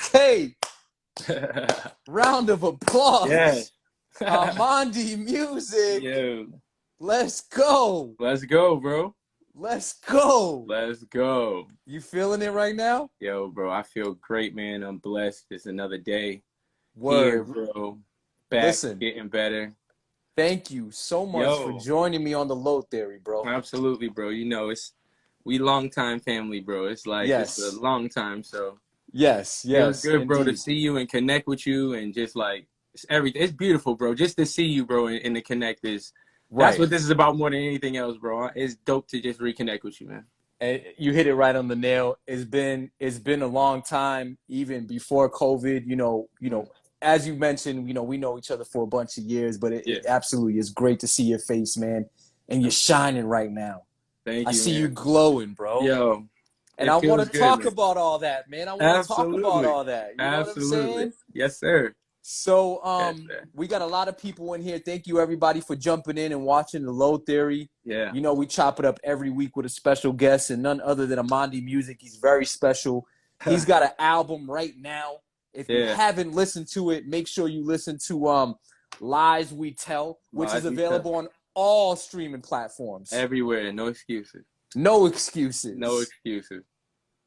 Okay, round of Yeah. applause. Amandi music. Yo, Let's go. let's go, bro. Let's go. Let's go. You feeling it right now? Yo, bro, I feel great, man. I'm blessed. It's another day here, Word. bro. Back, Listen, getting better. thank you so much for Yo, joining me on the Lo Theory, bro. absolutely, bro. We long time family, bro. It's a Yes. long time, so Yes, feels yes, good, bro, to indeed. see you and connect with you and just it's everything. It's beautiful, bro. Just to see you, bro, and to connect that's Right. what this is about more than anything else, bro. It's dope to just reconnect with you, man. And you hit it right on the nail. It's been a long time, even before COVID. As you mentioned, we know each other for a bunch of years, but Yeah. it absolutely is great to see your face, man. And you're shining right now. Thank I you, see you man. glowing, bro. Yo, And it I want feels to good, talk man. about all that, man. I want to talk about Absolutely. all that. You know what I'm Absolutely. saying? Yes, sir. So, Yes, sir. we got a lot of people in here. Thank you, everybody, for jumping in and watching the Lo Theory. Yeah. We chop it up every week with a special guest, and none other than Amandi Music. He's very special. He's got an album right now. If you Yeah. haven't listened to it, make sure you listen to Lies We Tell, which is Lies We Tell. available on all streaming platforms. Everywhere. No excuses. No excuses. No excuses.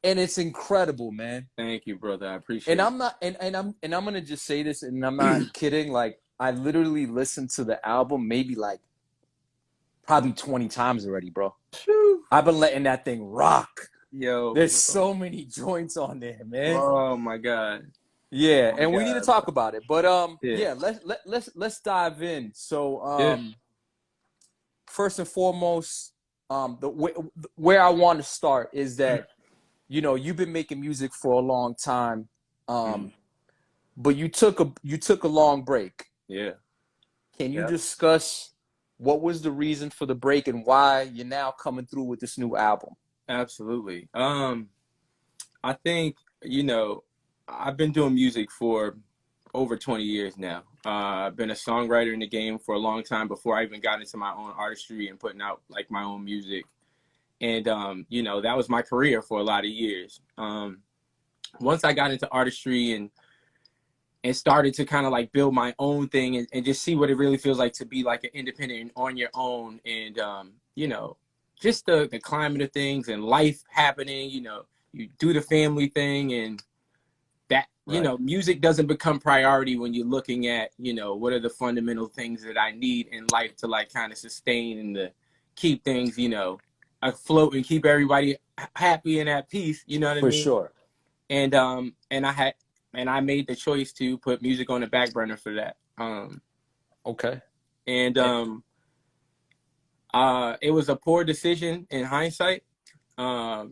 And it's incredible, man. Thank you, brother. I appreciate And it. I'm not, and I'm gonna just say this, and I'm not kidding. Like, I literally listened to the album maybe like probably 20 times already, bro. Whew. I've been letting that thing rock. Yo. There's so many joints on there, man. Oh my God. Yeah, Oh my and we need to God, talk bro. about it. But Yeah. let's dive in. So Yeah. first and foremost, where I want to start is that you've been making music for a long time, but you took a long break. Yeah. Can you Yeah. discuss what was the reason for the break and why you're now coming through with this new album? Absolutely. I think, I've been doing music for over 20 years now. I've been a songwriter in the game for a long time before I even got into my own artistry and putting out like my own music. And, that was my career for a lot of years. Once I got into artistry and started to kind of like build my own thing and just see what it really feels like to be like an independent and on your own. And, just the climate of things and life happening, you do the family thing and that, Right. music doesn't become priority when you're looking at, what are the fundamental things that I need in life to like kind of sustain and to keep things, afloat and keep everybody happy and at peace. You know what I For mean? sure. And I made the choice to put music on the back burner for that. Okay. And it was a poor decision in hindsight.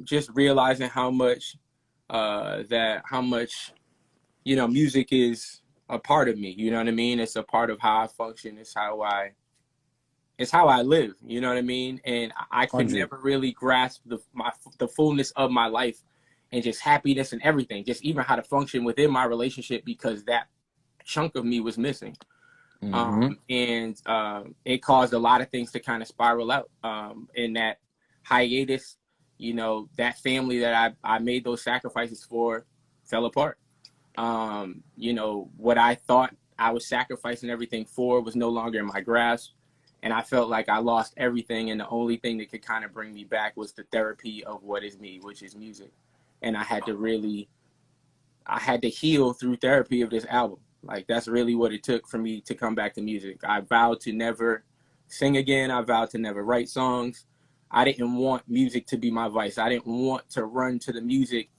Just realizing how much music is a part of me. You know what I mean? It's a part of how I function. It's how I live. You know what I mean? And I could 100. never really grasp the fullness of my life and just happiness and everything. Just even how to function within my relationship because that chunk of me was missing. It caused a lot of things to kind of spiral out. In that hiatus, that family that I made those sacrifices for fell apart. What I thought I was sacrificing everything for was no longer in my grasp. And I felt like I lost everything. And the only thing that could kind of bring me back was the therapy of what is me, which is music. And I had to heal through therapy of this album. Like, that's really what it took for me to come back to music. I vowed to never sing again. I vowed to never write songs. I didn't want music to be my vice. I didn't want to run to the music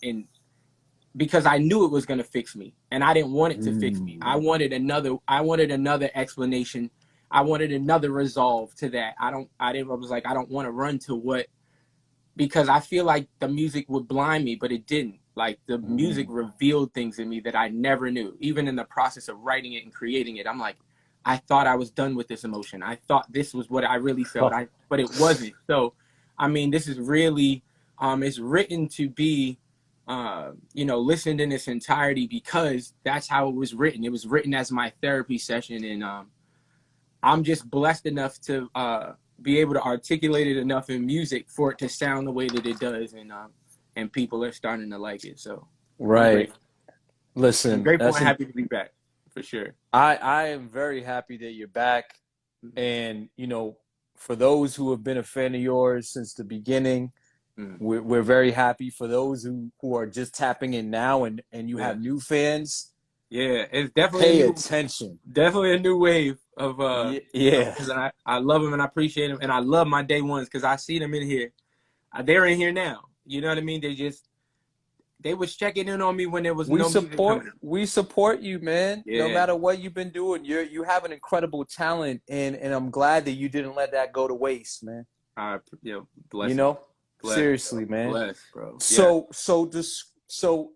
because I knew it was going to fix me. And I didn't want it to fix me. I wanted another explanation. I wanted another resolve to that. I was like, I don't want to run to because I feel like the music would blind me, but it didn't. Like, the music revealed things in me that I never knew. Even in the process of writing it and creating it, I'm like, I thought I was done with this emotion. I thought this was what I really felt, but it wasn't. So, I mean, this is really, it's written to be, listened in its entirety because that's how it was written. It was written as my therapy session, and I'm just blessed enough to be able to articulate it enough in music for it to sound the way that it does, and people are starting to like it. So Right. I'm Listen, grateful and happy to be back, for sure. I am very happy that you're back. And, for those who have been a fan of yours since the beginning, we're very happy. For those who are just tapping in now and you Yeah. have new fans, Yeah, it's definitely pay attention. definitely a new wave of Yeah. because I love them and I appreciate them, and I love my day ones because I see them in here. They're in here now. You know what I mean? They was checking in on me when there was no music coming out. We support you, man. No Yeah, matter what you've been doing, you have an incredible talent, and I'm glad that you didn't let that go to waste, man. bless, bless, Seriously, man. bless, bro. Yeah, So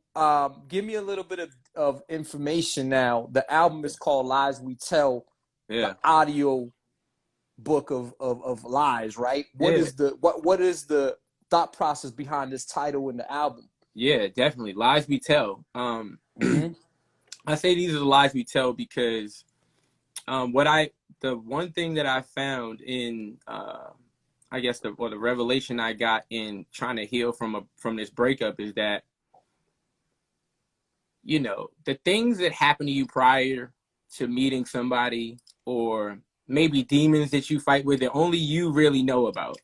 give me a little bit of information now. The album is called Lies We Tell, yeah, the audio book of lies, right? What yeah, is the thought process behind this title and the album? yeah. Definitely lies we tell. I say these are the lies we tell because the one thing that I found in I guess the revelation I got in trying to heal from this breakup is that the things that happen to you prior to meeting somebody, or maybe demons that you fight with that only you really know about,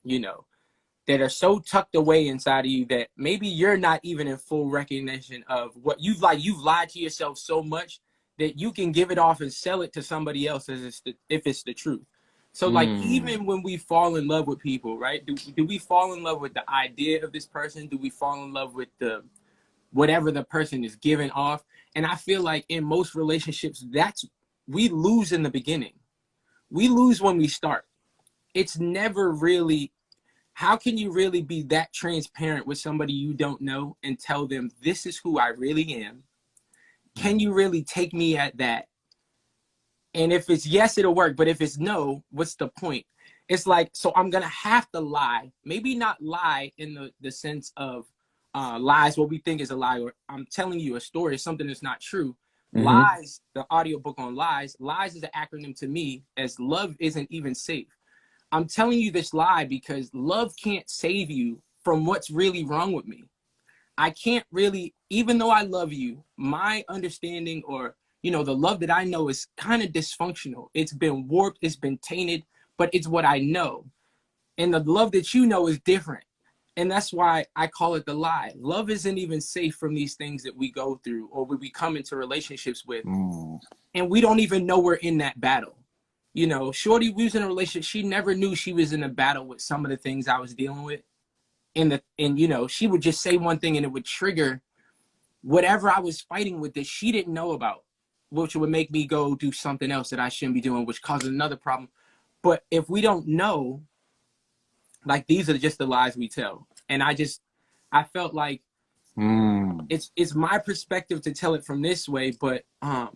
that are so tucked away inside of you that maybe you're not even in full recognition of what you've lied to yourself so much that you can give it off and sell it to somebody else if it's the truth. So like even when we fall in love with people, right? Do we fall in love with the idea of this person? Do we fall in love with the whatever the person is giving off? And I feel like in most relationships, we lose in the beginning. We lose when we start. It's never really, how can you really be that transparent with somebody you don't know and tell them, this is who I really am? Can you really take me at that? And if it's yes, it'll work. But if it's no, what's the point? It's like, so I'm going to have to lie. Maybe not lie in the sense of lies, what we think is a lie, or I'm telling you a story, something that's not true. Lies, the audiobook on lies is an acronym to me as love isn't even safe. I'm telling you this lie because love can't save you from what's really wrong with me. I can't really, even though I love you, my understanding or, the love that I know is kind of dysfunctional. It's been warped, it's been tainted, but it's what I know. And the love that you know is different. And that's why I call it the lie. Love isn't even safe from these things that we go through or we come into relationships with. And we don't even know we're in that battle. Shorty was in a relationship. She never knew she was in a battle with some of the things I was dealing with. And she would just say one thing and it would trigger whatever I was fighting with that she didn't know about, which would make me go do something else that I shouldn't be doing, which causes another problem. But if we don't know, like, these are just the lies we tell. And I felt like it's my perspective to tell it from this way, but I'll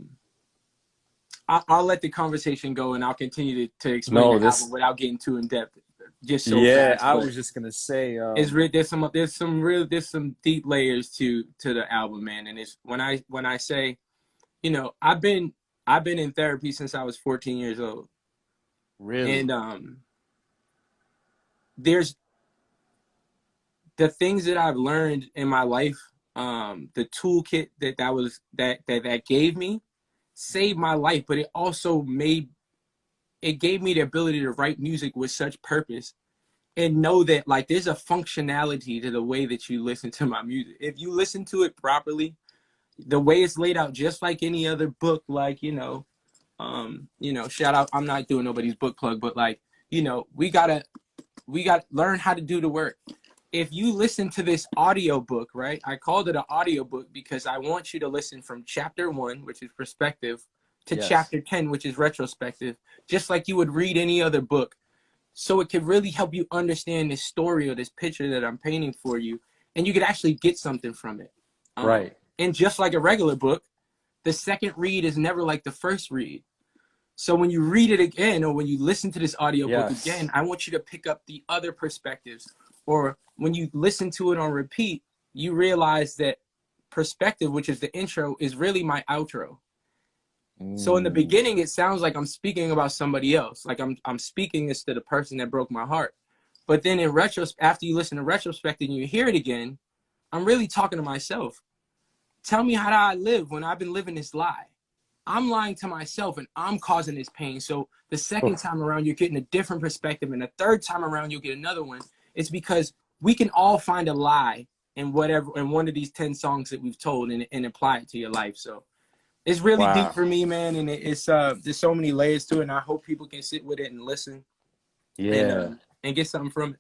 let the conversation go and I'll continue to explain the album without getting too in depth. Just so fast. I was just gonna say there's some deep layers to the album, man. And it's when I say, I've been in therapy since I was 14 years old. Really? And there's the things that I've learned in my life, the toolkit that gave me saved my life, but it also gave me the ability to write music with such purpose and know that like there's a functionality to the way that you listen to my music. If you listen to it properly, the way it's laid out, just like any other book, like, shout out, I'm not doing nobody's book plug, but like, we gotta learn how to do the work. If you listen to this audio book, right? I called it an audio book because I want you to listen from chapter 1, which is perspective, to chapter 10, which is retrospective, just like you would read any other book. So it could really help you understand this story or this picture that I'm painting for you, and you could actually get something from it. Right. And just like a regular book, the second read is never like the first read. So when you read it again, or when you listen to this audiobook again, I want you to pick up the other perspectives. Or when you listen to it on repeat, you realize that perspective, which is the intro, is really my outro. So in the beginning, it sounds like I'm speaking about somebody else. Like I'm speaking this to the person that broke my heart. But then in after you listen to retrospect and you hear it again, I'm really talking to myself. tell me how do I live when I've been living this lie? I'm lying to myself and I'm causing this pain. So the second time around, you're getting a different perspective. And the third time around, you'll get another one. It's because we can all find a lie in one of these 10 songs that we've told and apply it to your life. So it's really deep for me, man. And it's there's so many layers to it. And I hope people can sit with it and listen. Yeah. And get something from it.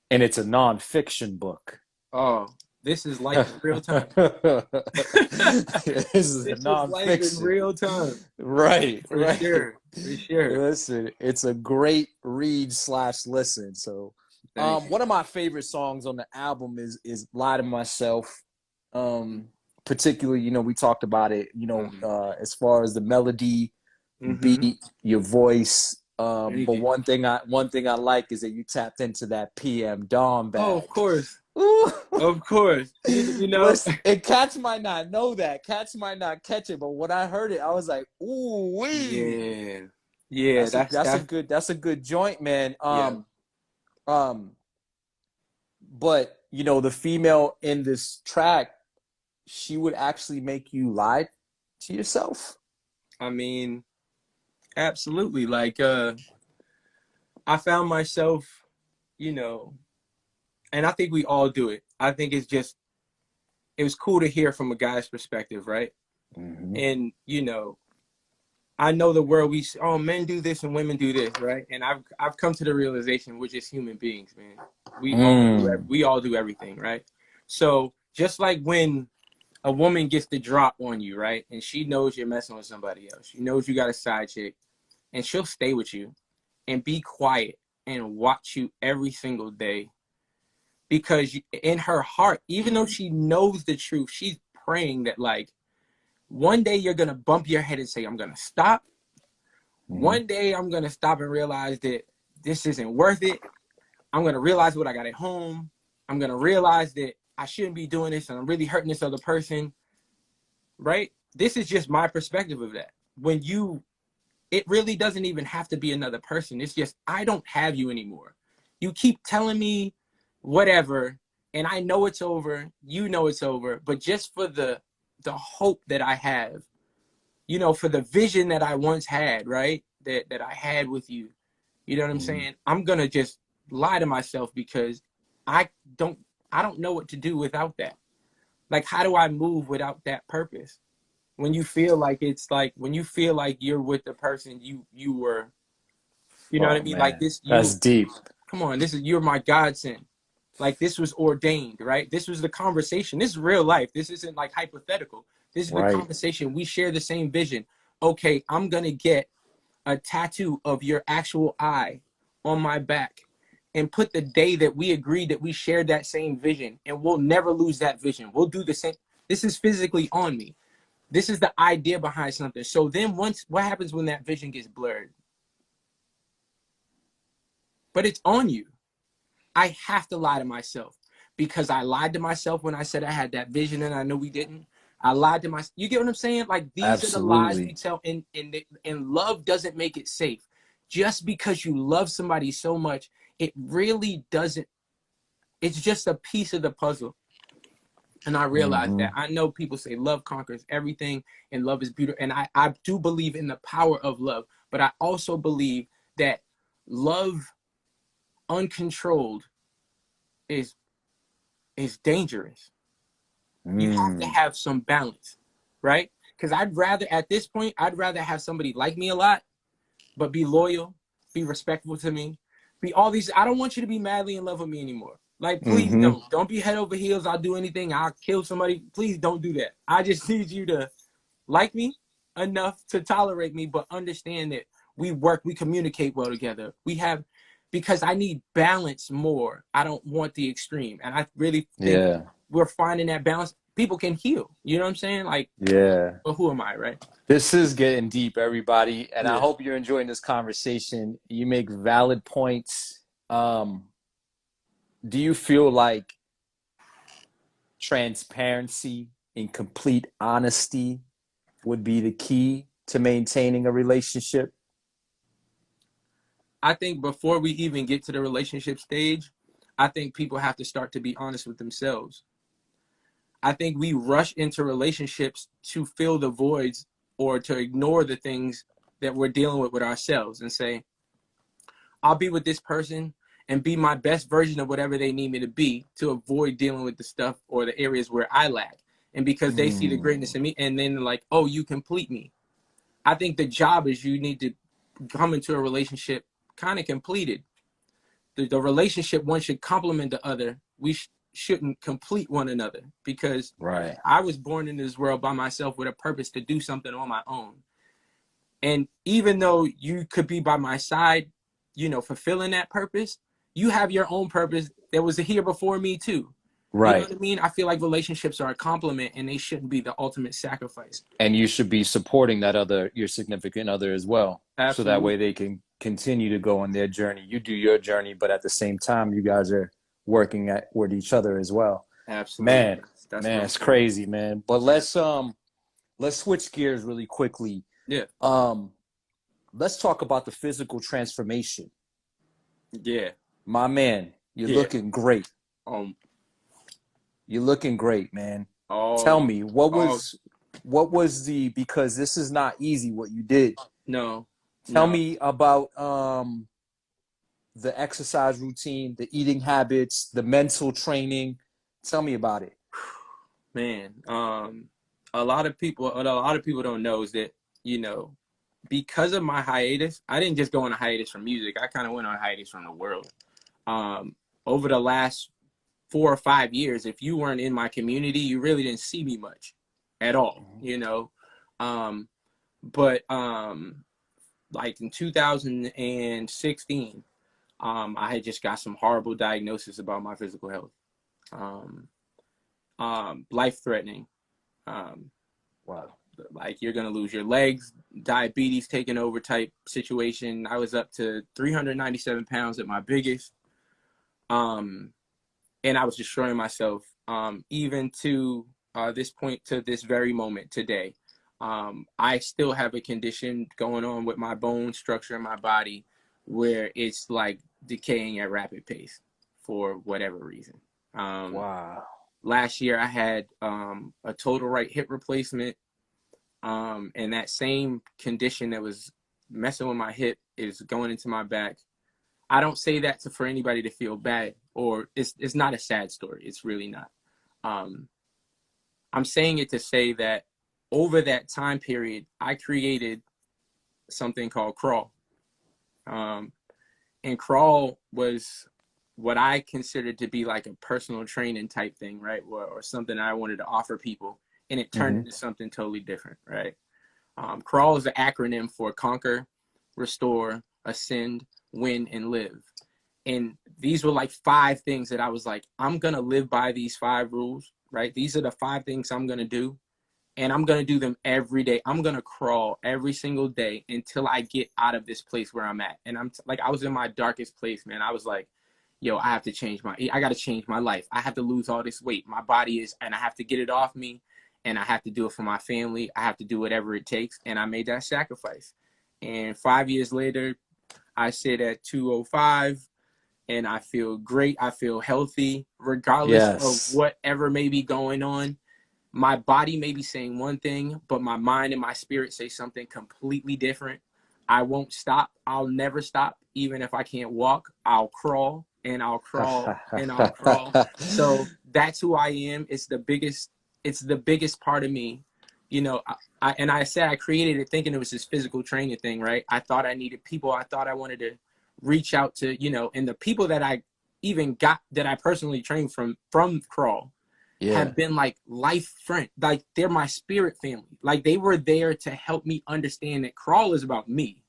And it's a nonfiction book. Oh, this is life in real time. This is a nonfiction. Life in real time. Right. For sure. Listen, it's a great read / listen. So one of my favorite songs on the album is Lie to Myself. Particularly, you know, we talked about it, you know, as far as the melody, beat, your voice. But one thing I like is that you tapped into that PM Dawn bag. Oh, of course. Of course. You know, listen, and cats might not know that. Cats might not catch it, but when I heard it, I was like, ooh wee. Yeah. That's a good joint, man. But you know, the female in this track, she would actually make you lie to yourself. I mean, absolutely. Like, I found myself, you know, and I think we all do it. I think it was cool to hear from a guy's perspective, right? And, you know, I know the world, men do this and women do this, right? And I've come to the realization we're just human beings, man. We all do everything, right? So just like when a woman gets the drop on you, right? And she knows you're messing with somebody else. She knows you got a side chick, and she'll stay with you and be quiet and watch you every single day. Because in her heart, even though she knows the truth, she's praying that, like, one day you're going to bump your head and say, I'm going to stop. One day I'm going to stop and realize that this isn't worth it. I'm going to realize what I got at home. I'm going to realize that I shouldn't be doing this and I'm really hurting this other person. Right? This is just my perspective of that. It really doesn't even have to be another person. It's just, I don't have you anymore. You keep telling me whatever, and I know it's over, you know it's over, but just for the hope that I have, you know, for the vision that I once had, right, that I had with you, you know what I'm saying? I'm gonna just lie to myself because I don't know what to do without that. Like, how do I move without that purpose? When you feel like when you feel like you're with the person you were, you know what I mean? Man, like this, that's deep. Come on, you're my godsend. Like, this was ordained, right? This was the conversation. This is real life. This isn't like hypothetical. This is the conversation. We share the same vision. Okay, I'm going to get a tattoo of your actual eye on my back and put the day that we agreed that we shared that same vision, and we'll never lose that vision. We'll do the same. This is physically on me. This is the idea behind something. So then what happens when that vision gets blurred? But it's on you. I have to lie to myself because I lied to myself when I said I had that vision and I know we didn't. I lied to myself. You get what I'm saying? Like, these are the lies we tell, and love doesn't make it safe. Just because you love somebody so much, it really doesn't. It's just a piece of the puzzle. And I realize that. I know people say love conquers everything and love is beautiful. And I do believe in the power of love. But I also believe that love uncontrolled is dangerous. You have to have some balance, right? Because at this point, I'd rather have somebody like me a lot, but be loyal, be respectful to me, be all these. I don't want you to be madly in love with me anymore. Like, please don't be head over heels. I'll do anything. I'll kill somebody. Please don't do that. I just need you to like me enough to tolerate me, but understand that we communicate well together. Because I need balance more. I don't want the extreme. And I really think we're finding that balance. People can heal. You know what I'm saying? Like, but who am I, right? This is getting deep, everybody. And I hope you're enjoying this conversation. You make valid points. Do you feel like transparency and complete honesty would be the key to maintaining a relationship? I think before we even get to the relationship stage, I think people have to start to be honest with themselves. I think we rush into relationships to fill the voids or to ignore the things that we're dealing with ourselves and say, I'll be with this person and be my best version of whatever they need me to be to avoid dealing with the stuff or the areas where I lack. And because they see the greatness in me and then like, oh, you complete me. I think the job is you need to come into a relationship kind of completed. The relationship, one should complement the other. We shouldn't complete one another, because I was born into this world by myself with a purpose to do something on my own. And even though you could be by my side, you know, fulfilling that purpose, you have your own purpose that was here before me too. You know what I mean? I feel like relationships are a compliment and they shouldn't be the ultimate sacrifice. And you should be supporting that other, your significant other as well. Absolutely. So that way they can continue to go on their journey. You do your journey, but at the same time, you guys are working with each other as well. Absolutely. Man, it's crazy, man. But let's switch gears really quickly. Yeah. Let's talk about the physical transformation. Yeah. My man, you're looking great. You're looking great, man. Tell me, what was the, because this is not easy what you did. No. Tell me about the exercise routine, the eating habits, the mental training. Tell me about it. Man, a lot of people don't know is that, you know, because of my hiatus, I didn't just go on a hiatus from music. I kind of went on a hiatus from the world. Over the last 4 or 5 years, if you weren't in my community, you really didn't see me much at all, you know? But like in 2016, I had just got some horrible diagnosis about my physical health. Life-threatening. Wow. Like you're going to lose your legs, diabetes taking over type situation. I was up to 397 pounds at my biggest. And I was destroying myself, even to this point, to this very moment today. I still have a condition going on with my bone structure in my body where it's like decaying at rapid pace for whatever reason. Wow. Last year I had a total right hip replacement. And that same condition that was messing with my hip is going into my back. I don't say that for anybody to feel bad, or it's not a sad story. It's really not. I'm saying it to say that over that time period, I created something called Crawl. And Crawl was what I considered to be like a personal training type thing, right? Or something I wanted to offer people. And it turned into something totally different, right? Crawl is the acronym for Conquer, Restore, Ascend, Win, and Live. And these were like 5 things that I was like, I'm going to live by these 5 rules, right? These are the 5 things I'm going to do. And I'm going to do them every day. I'm going to crawl every single day until I get out of this place where I'm at. And I'm like, I was in my darkest place, man. I was like, yo, I have to change I got to change my life. I have to lose all this weight. My body is, and I have to get it off me. And I have to do it for my family. I have to do whatever it takes. And I made that sacrifice. And 5 years later, I sit at 205 and I feel great. I feel healthy, regardless of whatever may be going on. My body may be saying one thing, but my mind and my spirit say something completely different. I won't stop. I'll never stop. Even if I can't walk, I'll crawl and I'll crawl and I'll crawl. So that's who I am. It's the biggest part of me. You know, I said I created it thinking it was this physical training thing, right? I thought I needed people. I thought I wanted to reach out to, you know, and the people that I even got, that I personally trained from Crawl, have been like life friend. Like they're my spirit family. Like they were there to help me understand that Crawl is about me.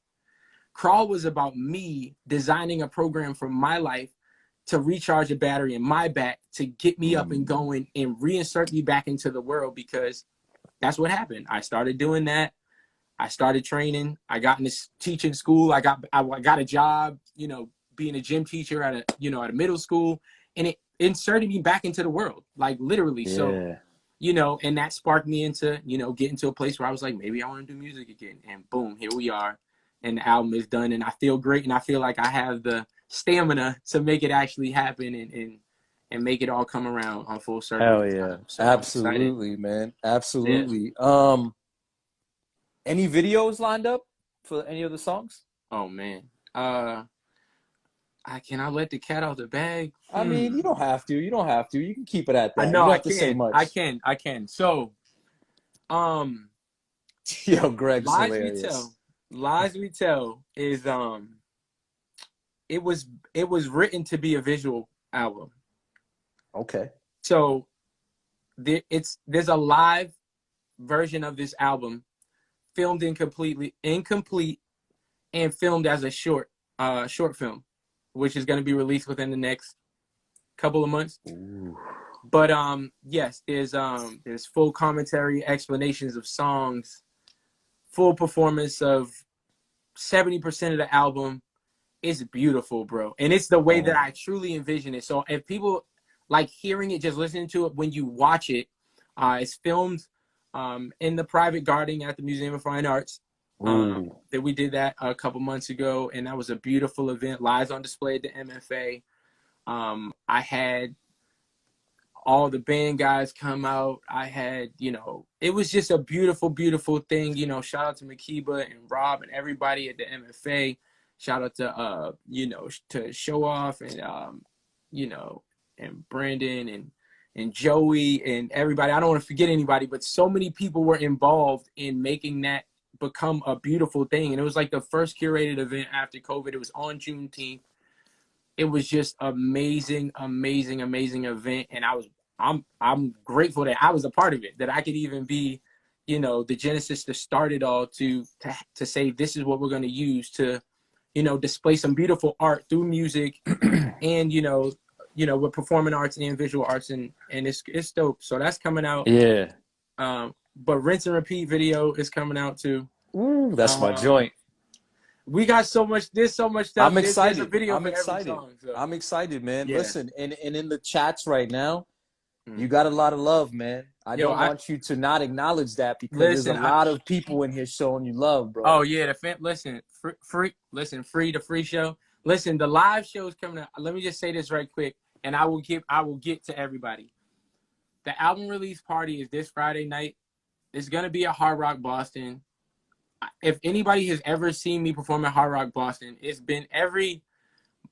Crawl was about me designing a program for my life to recharge a battery in my back, to get me up and going and reinsert me back into the world, because that's what happened. I started doing that. I started training. I got in this teaching school. I got a job, you know, being a gym teacher at a middle school, and it inserted me back into the world, like literally. So, you know, and that sparked me into, you know, getting to a place where I was like, maybe I want to do music again. And boom, here we are. And the album is done, and I feel great, and I feel like I have the stamina to make it actually happen and make it all come around on full circle. Hell yeah. So Absolutely, man. Absolutely. Yeah. Any videos lined up for any of the songs? Oh man. I cannot let the cat out the bag. I mean, you don't have to. You don't have to. You can keep it at I that. You know don't I have to say can. much. I can. So, Yo, Greg's hilarious. Lies We Tell is it was written to be a visual album. Okay. So there's a live version of this album filmed incomplete and filmed as a short film, which is going to be released within the next couple of months. Ooh. But yes, there's full commentary, explanations of songs, full performance of 70% of the album. It's beautiful, bro. And it's the way that I truly envision it. So if people like hearing it, just listening to it, when you watch it, it's filmed in the private garden at the Museum of Fine Arts. That we did that a couple months ago, and that was a beautiful event. Lies on display at the MFA. I had all the band guys come out. I had, it was just a beautiful, beautiful thing. Shout out to Makiba and Rob and everybody at the MFA. Shout out to to Show Off and and Brandon and Joey and everybody. I don't want to forget anybody, but so many people were involved in making that become a beautiful thing. And it was like the first curated event after COVID. It was on Juneteenth. It was just amazing, amazing, amazing event. And I'm grateful that I was a part of it, that I could even be, the genesis to start it all, to say this is what we're going to use to, display some beautiful art through music and, with performing arts and visual arts, and it's dope. So that's coming out. Yeah. But Rinse and Repeat video is coming out too. Ooh, that's my joint. We got so much. There's so much stuff. I'm excited. There's a video I'm for excited. every song, so. I'm excited, man. Yeah. Listen, and in the chats right now, you got a lot of love, man. I don't want you to not acknowledge that, because there's a lot of people in here showing you love, bro. Oh yeah, listen, free the free show. Listen, the live show is coming out. Let me just say this right quick, and I will get to everybody. The album release party is this Friday night. It's gonna be at Hard Rock Boston. If anybody has ever seen me perform at Hard Rock Boston, it's been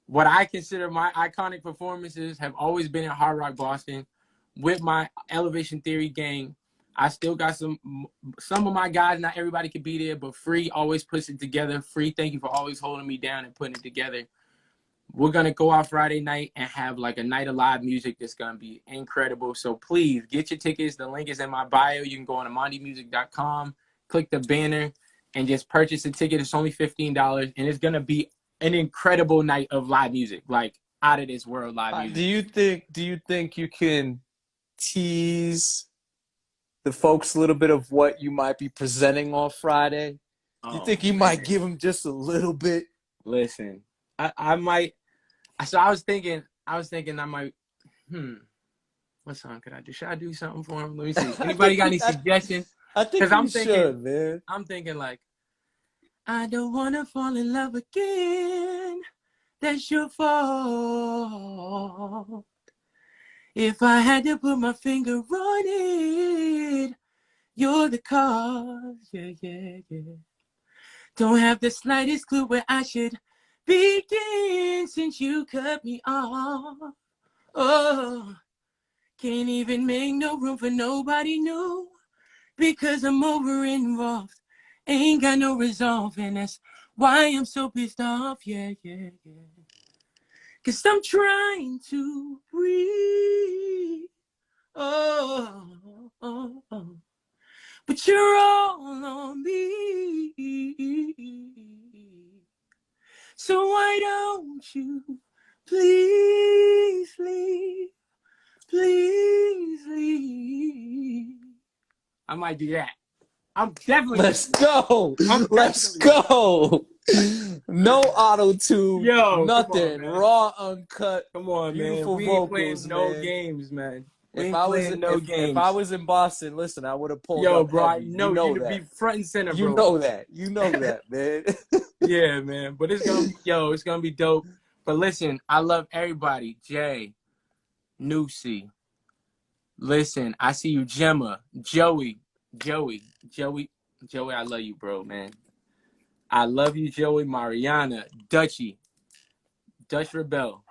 what I consider my iconic performances have always been at Hard Rock Boston with my Elevation Theory gang. I still got some of my guys. Not everybody could be there, but Free always puts it together. Free, thank you for always holding me down and putting it together. We're going to go out Friday night and have like a night of live music that's going to be incredible. So please get your tickets. The link is in my bio. You can go on amandimusic.com, click the banner, and just purchase a ticket. It's only $15, and it's going to be an incredible night of live music, like out of this world live music. Do you think you can tease the folks a little bit of what you might be presenting on Friday? You think you might give them just a little bit? Listen, I might. So I was thinking I might. What song could I do? Should I do something for him? Let me see. Anybody got any suggestions? I think you should, man. I'm thinking like, I don't want to fall in love again. That's your fault. If I had to put my finger on it, you're the cause. Yeah, yeah, yeah. Don't have the slightest clue where I should begin since you cut me off. Oh, can't even make no room for nobody new because I'm over involved. Ain't got no resolve, and that's why I'm so pissed off. Yeah, yeah, yeah. Cause I'm trying to breathe. Oh, oh, oh. But you're all on me. So why don't you please leave? Please leave. I might do that. I'm definitely. Let's go. Let's go. No auto-tune. Yo, nothing. On, raw, uncut. Come on, beautiful man. We vocals, ain't playing no man. games, man. If I was in Boston, listen, I would have pulled up. Yo, bro, heavy. I know you'd be front and center, bro. You know that. You know that, man. Yeah, man. But it's gonna be dope. But listen, I love everybody. Jay, Nucy. Listen, I see you, Gemma, Joey, I love you, bro, man. I love you, Joey, Mariana, Dutchy, Dutch Rebel.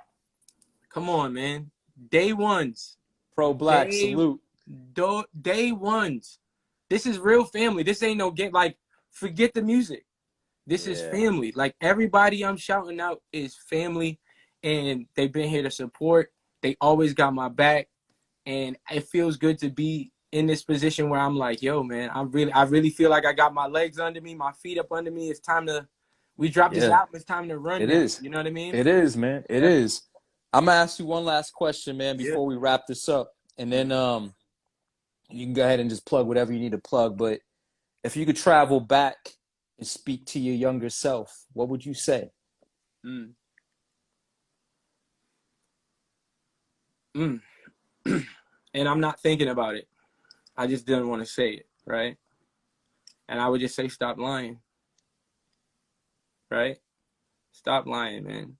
Come on, man. Day ones. Pro Black, Day, salute. day ones. This is real family. This ain't no game. Like, forget the music. This is family. Like, everybody I'm shouting out is family, and they've been here to support. They always got my back, and it feels good to be in this position where I'm like, yo, man, I really feel like I got my legs under me, my feet up under me. It's time to, we drop this album. It's time to run. It now. is. You know what I mean? It is, man. It is. I'm gonna ask you one last question, man, before we wrap this up, and then you can go ahead and just plug whatever you need to plug. But if you could travel back and speak to your younger self, what would you say? And I'm not thinking about it. I just didn't want to say it, right? And I would just say, stop lying. Right? Stop lying, man.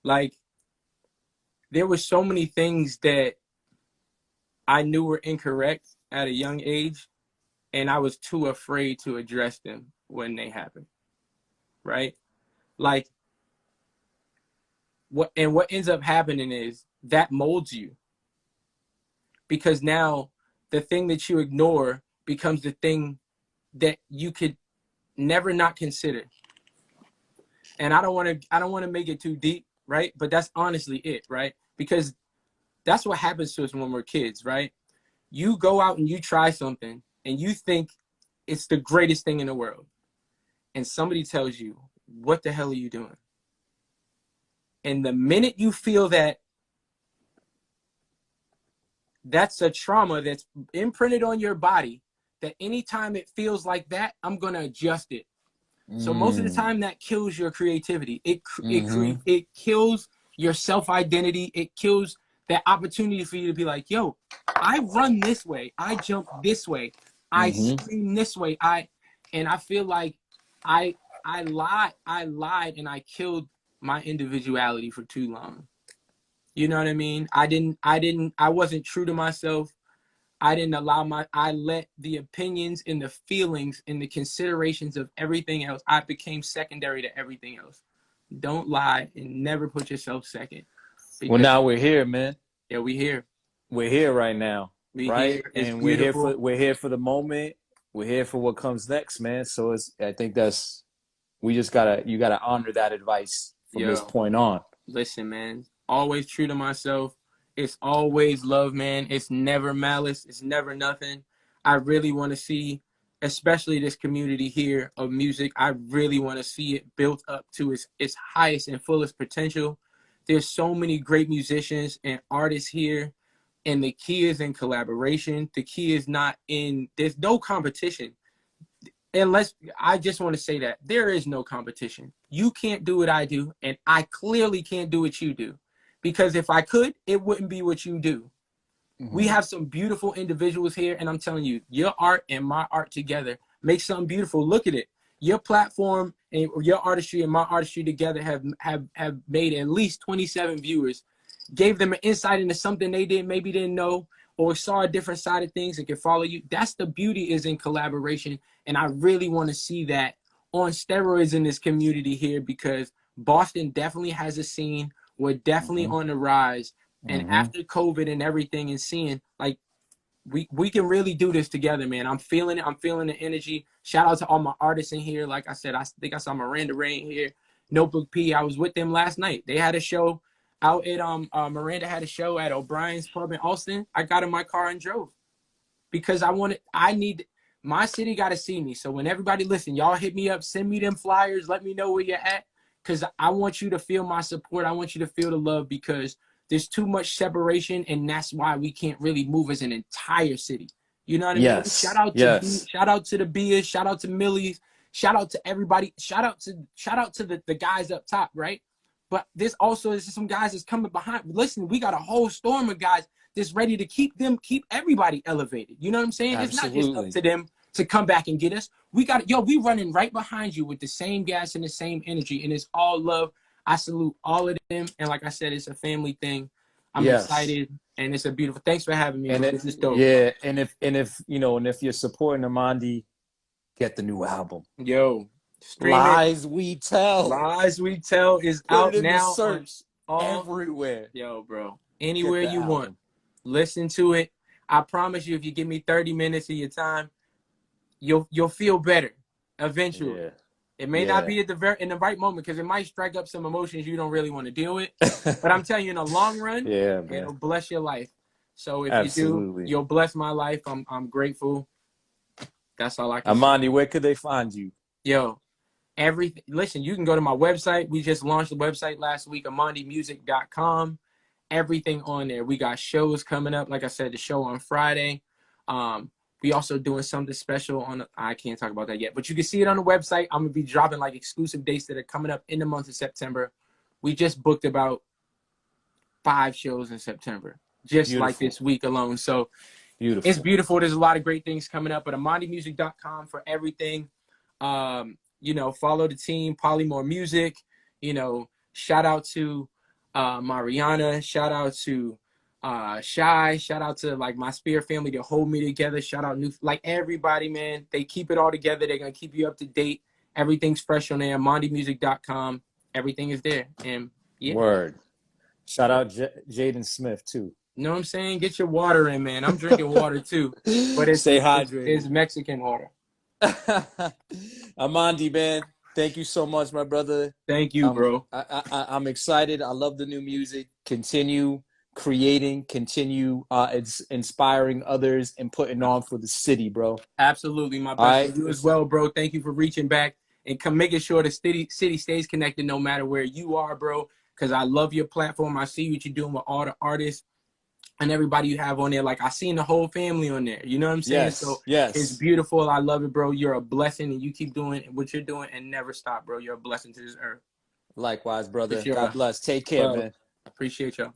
Like, there were so many things that I knew were incorrect at a young age, and I was too afraid to address them when they happened. Right? Like, what ends up happening is that molds you. Because now the thing that you ignore becomes the thing that you could never not consider. And I don't want to make it too deep, right? But that's honestly it, right? Because that's what happens to us when we're kids, right? You go out and you try something and you think it's the greatest thing in the world. And somebody tells you, what the hell are you doing? And the minute you feel that, that's a trauma that's imprinted on your body, that anytime it feels like that, I'm going to adjust it. So most of the time that kills your creativity. It kills your self-identity. It kills that opportunity for you to be like, yo, I run this way. I jump this way. I scream this way. And I feel like I lied and I killed my individuality for too long. You know what I mean? I wasn't true to myself. I let the opinions and the feelings and the considerations of everything else, I became secondary to everything else. Don't lie and never put yourself second. Well, now we're here, man. Yeah, we're here. We're here right now, right? It's and beautiful. we're here for the moment. We're here for what comes next, man. So I think you gotta honor that advice from this point on. Listen, man, always true to myself. It's always love, man. It's never malice. It's never nothing. I really want to see, especially this community here of music, I really want to see it built up to its highest and fullest potential. There's so many great musicians and artists here, and the key is in collaboration. The key is there's no competition. I just want to say that there is no competition. You can't do what I do, and I clearly can't do what you do. Because if I could, it wouldn't be what you do. We have some beautiful individuals here, and I'm telling you, your art and my art together makes something beautiful. Look at it. Your platform and your artistry and my artistry together have made at least 27 viewers, gave them an insight into something they maybe didn't know, or saw a different side of things and can follow you. That's the beauty, is in collaboration, and I really want to see that on steroids in this community here, because Boston definitely has a scene. We're definitely on the rise. And after COVID and everything, and seeing, like, we can really do this together, man. I'm feeling it. I'm feeling the energy. Shout out to all my artists in here. Like I said, I think I saw Miranda Rain here. Notebook P, I was with them last night. They had a show out at Miranda had a show at O'Brien's Pub in Austin. I got in my car and drove because my city got to see me. So when everybody listen, y'all hit me up, send me them flyers, let me know where you're at. Because I want you to feel my support. I want you to feel the love, because there's too much separation, and that's why we can't really move as an entire city. You know what I mean? Shout out to the Beers, shout out to Millie's, shout out to everybody, shout out to the guys up top, right? But there's some guys that's coming behind. Listen, we got a whole storm of guys that's ready to keep everybody elevated. You know what I'm saying? Absolutely. It's not just up to them to come back and get us. We running right behind you with the same gas and the same energy, and it's all love. I salute all of them, and like I said, it's a family thing. I'm excited. And it's a beautiful. Thanks for having me, And bro. This is dope. yeah, and if you know, and if you're supporting Amandi, get the new album. Yo, stream it. Lies We Tell. Lies We Tell is Put out it in the now on search all. everywhere. Yo, bro. Anywhere you album. want. Listen to it. I promise you, if you give me 30 minutes of your time, you'll feel better eventually. Yeah. It may not be at in the right moment, because it might strike up some emotions you don't really want to deal with. But I'm telling you, in the long run, it'll bless your life. So if you do, you'll bless my life. I'm grateful. That's all I can say. Amandi, where could they find you? Yo, everything. Listen, you can go to my website. We just launched the website last week, amandimusic.com. Everything on there. We got shows coming up. Like I said, the show on Friday. We also doing something special on. I can't talk about that yet, but you can see it on the website. I'm gonna be dropping like exclusive dates that are coming up in the month of September. We just booked about 5 shows in September, just like this week alone. So it's beautiful. There's a lot of great things coming up. But amandimusic.com for everything. You know, follow the team, Polymore Music. You know, shout out to Mariana. Shout out to Shy, shout out to like my Spear family to hold me together. Shout out like everybody, man. They keep it all together. They're gonna keep you up to date. Everything's fresh on there. amandimusic.com. Everything is there. And yeah. Word. Shout out Jaden Smith too. You know what I'm saying? Get your water in, man. I'm drinking water too. But it's stay hydrated. It's Mexican water. Amandi, man, thank you so much, my brother. Thank you, bro. I'm excited. I love the new music. Continue creating, continue inspiring others and putting on for the city, bro. Absolutely, my best. You as well, bro. Thank you for reaching back and making sure the city stays connected no matter where you are, bro, because I love your platform. I see what you're doing with all the artists and everybody you have on there. Like, I seen the whole family on there. You know what I'm saying? So it's beautiful. I love it, bro. You're a blessing, and you keep doing what you're doing and never stop, bro. You're a blessing to this earth. Likewise, brother. God bless. Take care, man. Appreciate y'all.